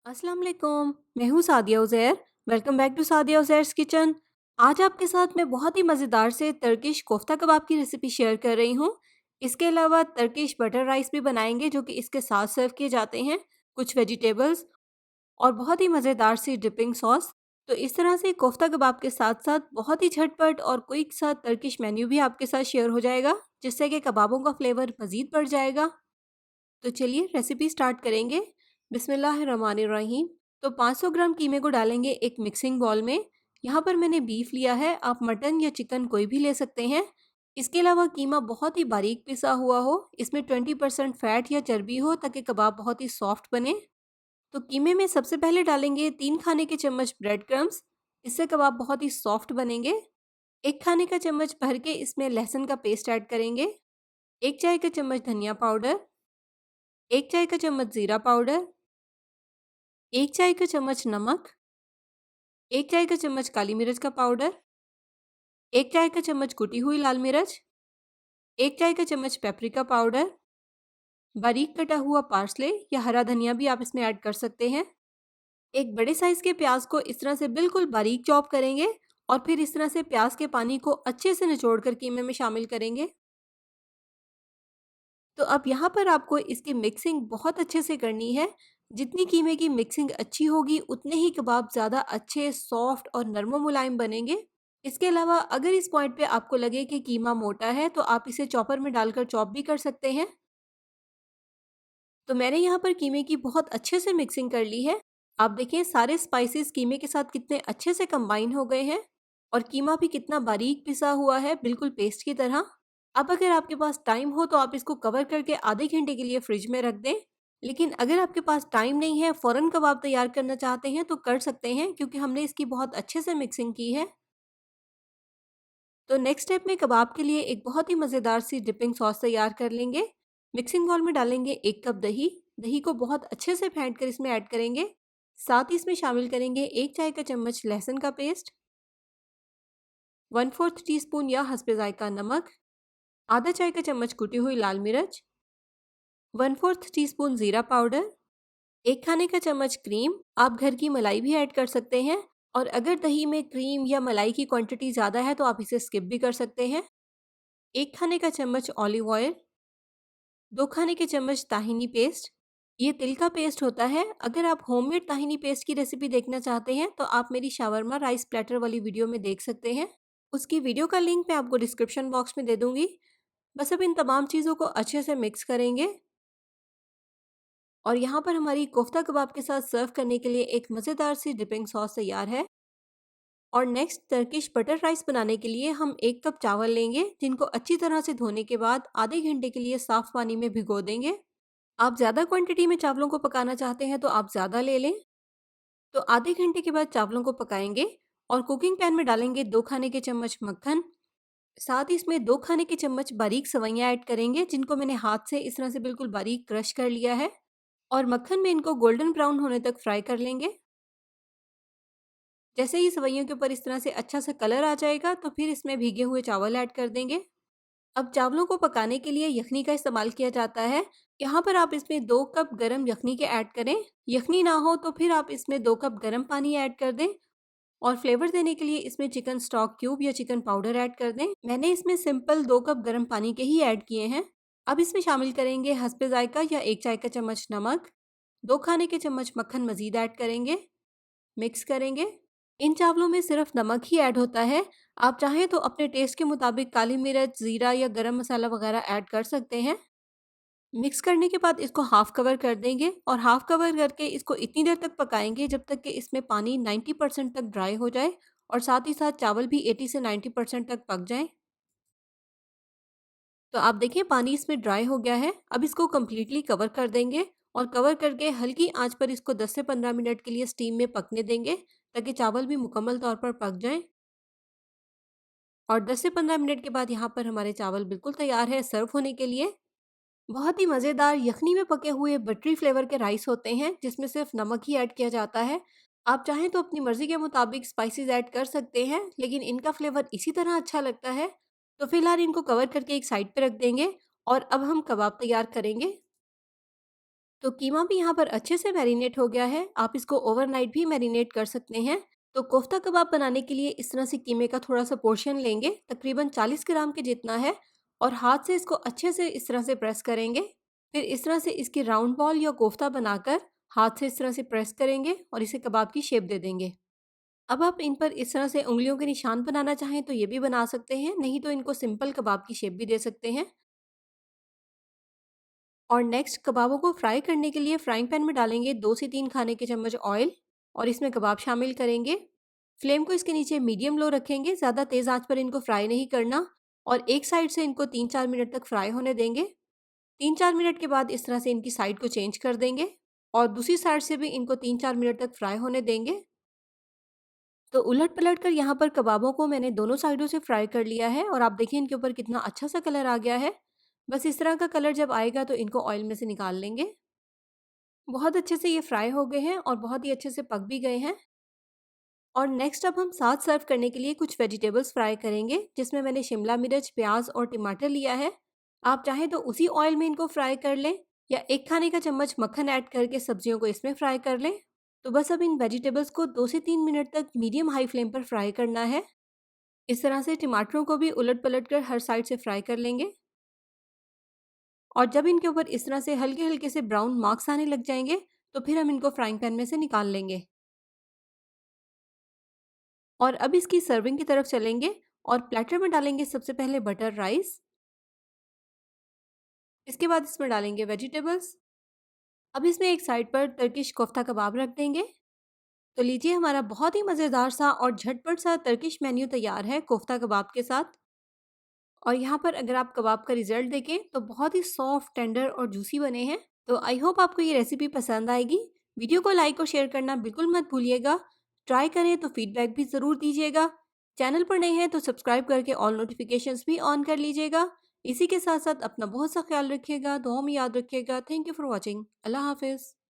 अस्सलाम वालेकुम। मैं हूँ Sadia Uzair. Welcome back to Sadia Uzair's kitchen. आज आपके साथ मैं बहुत ही मज़ेदार से टर्किश कोफ्ता कबाब की रेसिपी शेयर कर रही हूँ। इसके अलावा टर्किश बटर राइस भी बनाएंगे जो कि इसके साथ सर्व किए जाते हैं, कुछ वेजिटेबल्स और बहुत ही मज़ेदार सी डिपिंग सॉस। तो इस तरह से कोफ्ता कबाब के साथ साथ बहुत ही झटपट और क्विक सा टर्किश मेन्यू भी आपके साथ शेयर हो जाएगा, जिससे कि कबाबों का फ्लेवर मज़ीद बढ़ जाएगा। तो चलिए रेसिपी स्टार्ट करेंगे। बिस्मिल्लाहिर्रहमानिर्रहीम। तो 500 ग्राम कीमे को डालेंगे एक मिक्सिंग बाउल में। यहाँ पर मैंने बीफ लिया है, आप मटन या चिकन कोई भी ले सकते हैं। इसके अलावा कीमा बहुत ही बारीक पिसा हुआ हो, इसमें 20% फैट या चर्बी हो ताकि कबाब बहुत ही सॉफ्ट बने। तो कीमे में सबसे पहले डालेंगे 3 खाने के चम्मच ब्रेड क्रम्स, इससे कबाब बहुत ही सॉफ्ट बनेंगे। 1 खाने का चम्मच भर के इसमें लहसुन का पेस्ट ऐड करेंगे। 1 चाय का चम्मच धनिया पाउडर, 1 चाय का चम्मच ज़ीरा पाउडर, 1 चाय का चम्मच नमक, 1 चाय का चम्मच काली मिर्च का पाउडर, 1 चाय का चम्मच कुटी हुई लाल मिर्च, 1 चाय का चम्मच पेपरिका पाउडर, बारीक कटा हुआ पार्सले या हरा धनिया भी आप इसमें ऐड कर सकते हैं। एक बड़े साइज के प्याज को इस तरह से बिल्कुल बारीक चॉप करेंगे और फिर इस तरह से प्याज के पानी को अच्छे से निचोड़ कर कीमे में शामिल करेंगे। तो अब यहाँ पर आपको इसकी मिक्सिंग बहुत अच्छे से करनी है। जितनी कीमे की मिक्सिंग अच्छी होगी उतने ही कबाब ज़्यादा अच्छे, सॉफ्ट और नरम मुलायम बनेंगे। इसके अलावा अगर इस पॉइंट पे आपको लगे कि कीमा मोटा है तो आप इसे चॉपर में डालकर चॉप भी कर सकते हैं। तो मैंने यहाँ पर कीमे की बहुत अच्छे से मिक्सिंग कर ली है। आप देखें सारे स्पाइसेस कीमे के साथ कितने अच्छे से कंबाइन हो गए हैं और कीमा भी कितना बारीक पिसा हुआ है, बिल्कुल पेस्ट की तरह। अब अगर आपके पास टाइम हो तो आप इसको कवर करके आधे घंटे के लिए फ्रिज में रख दें। लेकिन अगर आपके पास टाइम नहीं है, फ़ौरन कबाब तैयार करना चाहते हैं तो कर सकते हैं, क्योंकि हमने इसकी बहुत अच्छे से मिक्सिंग की है। तो नेक्स्ट स्टेप में कबाब के लिए एक बहुत ही मज़ेदार सी डिपिंग सॉस तैयार कर लेंगे। मिक्सिंग बाउल में डालेंगे 1 कप दही। दही को बहुत अच्छे से फेंट कर इसमें ऐड करेंगे। साथ ही इसमें शामिल करेंगे 1 चाय का चम्मच लहसुन का पेस्ट, 1/4 टीस्पून या हस्बे ज़ायका नमक, आधा चाय का चम्मच कुटी हुई लाल मिर्च, 1/4 टीस्पून ज़ीरा पाउडर, 1 खाने का चम्मच क्रीम। आप घर की मलाई भी ऐड कर सकते हैं और अगर दही में क्रीम या मलाई की क्वांटिटी ज़्यादा है तो आप इसे स्किप भी कर सकते हैं। 1 खाने का चम्मच ऑलिव ऑयल, 2 खाने के चम्मच ताहिनी पेस्ट। ये तिल का पेस्ट होता है। अगर आप होममेड ताहिनी पेस्ट की रेसिपी देखना चाहते हैं तो आप मेरी शावरमा राइस प्लेटर वाली वीडियो में देख सकते हैं। उसकी वीडियो का लिंक मैं आपको डिस्क्रिप्शन बॉक्स में दे दूंगी। बस अब इन तमाम चीज़ों को अच्छे से मिक्स करेंगे और यहाँ पर हमारी कोफ्ता कबाब के साथ सर्व करने के लिए एक मज़ेदार सी डिपिंग सॉस तैयार है। और नेक्स्ट टर्किश बटर राइस बनाने के लिए हम 1 कप चावल लेंगे, जिनको अच्छी तरह से धोने के बाद आधे घंटे के लिए साफ़ पानी में भिगो देंगे। आप ज़्यादा क्वांटिटी में चावलों को पकाना चाहते हैं तो आप ज़्यादा ले लें। तो आधे घंटे के बाद चावलों को पकाएंगे और कुकिंग पैन में डालेंगे 2 खाने के चम्मच मक्खन। साथ ही इसमें 2 खाने के चम्मच बारीक सवैयाँ ऐड करेंगे, जिनको मैंने हाथ से इस तरह से बिल्कुल बारीक क्रश कर लिया है और मक्खन में इनको गोल्डन ब्राउन होने तक फ्राई कर लेंगे। जैसे ही सवैयों के ऊपर इस तरह से अच्छा सा कलर आ जाएगा तो फिर इसमें भीगे हुए चावल ऐड कर देंगे। अब चावलों को पकाने के लिए यखनी का इस्तेमाल किया जाता है। यहाँ पर आप इसमें 2 कप गरम यखनी के ऐड करें। यखनी ना हो तो फिर आप इसमें 2 कप गरम पानी ऐड कर दें और फ्लेवर देने के लिए इसमें चिकन स्टॉक क्यूब या चिकन पाउडर ऐड कर दें। मैंने इसमें सिंपल 2 कप गरम पानी के ही ऐड किए हैं। अब इसमें शामिल करेंगे हस्बे ज़ायका या 1 चाय का चम्मच नमक, 2 खाने के चम्मच मक्खन मज़ीद ऐड करेंगे, मिक्स करेंगे। इन चावलों में सिर्फ नमक ही ऐड होता है। आप चाहें तो अपने टेस्ट के मुताबिक काली मिर्च, ज़ीरा या गरम मसाला वगैरह ऐड कर सकते हैं। मिक्स करने के बाद इसको हाफ कवर कर देंगे और हाफ कवर करके इसको इतनी देर तक पकाएंगे जब तक कि इसमें पानी 90% तक ड्राई हो जाए और साथ ही साथ चावल भी 80 से 90% तक पक जाएं। तो आप देखिए पानी इसमें ड्राई हो गया है। अब इसको कम्प्लीटली कवर कर देंगे और कवर करके हल्की आंच पर इसको 10 से 15 मिनट के लिए स्टीम में पकने देंगे, ताकि चावल भी मुकम्मल तौर पर पक जाएं। और 10 से 15 मिनट के बाद यहाँ पर हमारे चावल बिल्कुल तैयार है सर्व होने के लिए। बहुत ही मज़ेदार यखनी में पके हुए बटरी फ्लेवर के राइस होते हैं, जिसमें सिर्फ नमक ही ऐड किया जाता है। आप चाहें तो अपनी मर्ज़ी के मुताबिक स्पाइसेस ऐड कर सकते हैं, लेकिन इनका फ्लेवर इसी तरह अच्छा लगता है। तो फिलहाल इनको कवर करके एक साइड पे रख देंगे और अब हम कबाब तैयार करेंगे। तो कीमा भी यहाँ पर अच्छे से मैरिनेट हो गया है। आप इसको ओवरनाइट भी मैरिनेट कर सकते हैं। तो कोफ्ता कबाब बनाने के लिए इस तरह से कीमे का थोड़ा-सा पोर्शन लेंगे, तकरीबन 40 ग्राम के जितना है, और हाथ से इसको अच्छे से इस तरह से प्रेस करेंगे। फिर इस तरह से इसकी राउंड बॉल या कोफ्ता बनाकर हाथ से इस तरह से प्रेस करेंगे और इसे कबाब की शेप दे देंगे। अब आप इन पर इस तरह से उँगलियों के निशान बनाना चाहें तो ये भी बना सकते हैं, नहीं तो इनको सिंपल कबाब की शेप भी दे सकते हैं। और नेक्स्ट कबाबों को फ्राई करने के लिए फ्राइंग पैन में डालेंगे 2 से 3 खाने के चम्मच ऑयल और इसमें कबाब शामिल करेंगे। फ्लेम को इसके नीचे मीडियम लो रखेंगे, ज़्यादा तेज़ आंच पर इनको फ्राई नहीं करना, और एक साइड से इनको 3-4 मिनट तक फ्राई होने देंगे। 3-4 मिनट के बाद इस तरह से इनकी साइड को चेंज कर देंगे और दूसरी साइड से भी इनको 3-4 मिनट तक फ्राई होने देंगे। तो उलट-पलट कर यहाँ पर कबाबों को मैंने दोनों साइडों से फ्राई कर लिया है और आप देखिए इनके ऊपर कितना अच्छा सा कलर आ गया है। बस इस तरह का कलर जब आएगा तो इनको ऑयल में से निकाल लेंगे। बहुत अच्छे से ये फ्राई हो गए हैं और बहुत ही अच्छे से पक भी गए हैं। और नेक्स्ट अब हम साथ सर्व करने के लिए कुछ वेजिटेबल्स फ्राई करेंगे, जिसमें मैंने शिमला मिर्च, प्याज और टमाटर लिया है। आप चाहें तो उसी ऑयल में इनको फ्राई कर लें या 1 खाने का चम्मच मक्खन ऐड करके सब्जियों को इसमें फ्राई कर लें। तो बस अब इन वेजिटेबल्स को 2 से 3 मिनट तक मीडियम हाई फ्लेम पर फ्राई करना है। इस तरह से टमाटरों को भी उलट-पलट कर हर साइड से फ्राई कर लेंगे। और जब इनके ऊपर इस तरह से हल्के-हल्के से ब्राउन मार्क्स आने लग जाएँगे, तो फिर हम इनको फ्राइंग पैन में से निकाल लेंगे। और अब इसकी सर्विंग की तरफ चलेंगे और प्लेटर में डालेंगे सबसे पहले बटर राइस। इसके बाद इसमें डालेंगे वेजिटेबल्स। अब इसमें एक साइड पर टर्किश कोफ्ता कबाब रख देंगे। तो लीजिए हमारा बहुत ही मज़ेदार सा और झटपट सा टर्किश मेन्यू तैयार है कोफ्ता कबाब के साथ। और यहाँ पर अगर आप कबाब का रिज़ल्ट देखें तो बहुत ही सॉफ्ट, टेंडर और जूसी बने हैं। तो आई होप आपको ये रेसिपी पसंद आएगी। वीडियो को लाइक और शेयर करना बिल्कुल मत भूलिएगा। ट्राई करें तो फीडबैक भी ज़रूर दीजिएगा। चैनल पर नए हैं तो सब्सक्राइब करके ऑल नोटिफिकेशंस भी ऑन कर लीजिएगा। इसी के साथ साथ अपना बहुत सा ख्याल रखिएगा, दुआओं में याद रखिएगा। Thank you for watching. अल्लाह हाफिज़।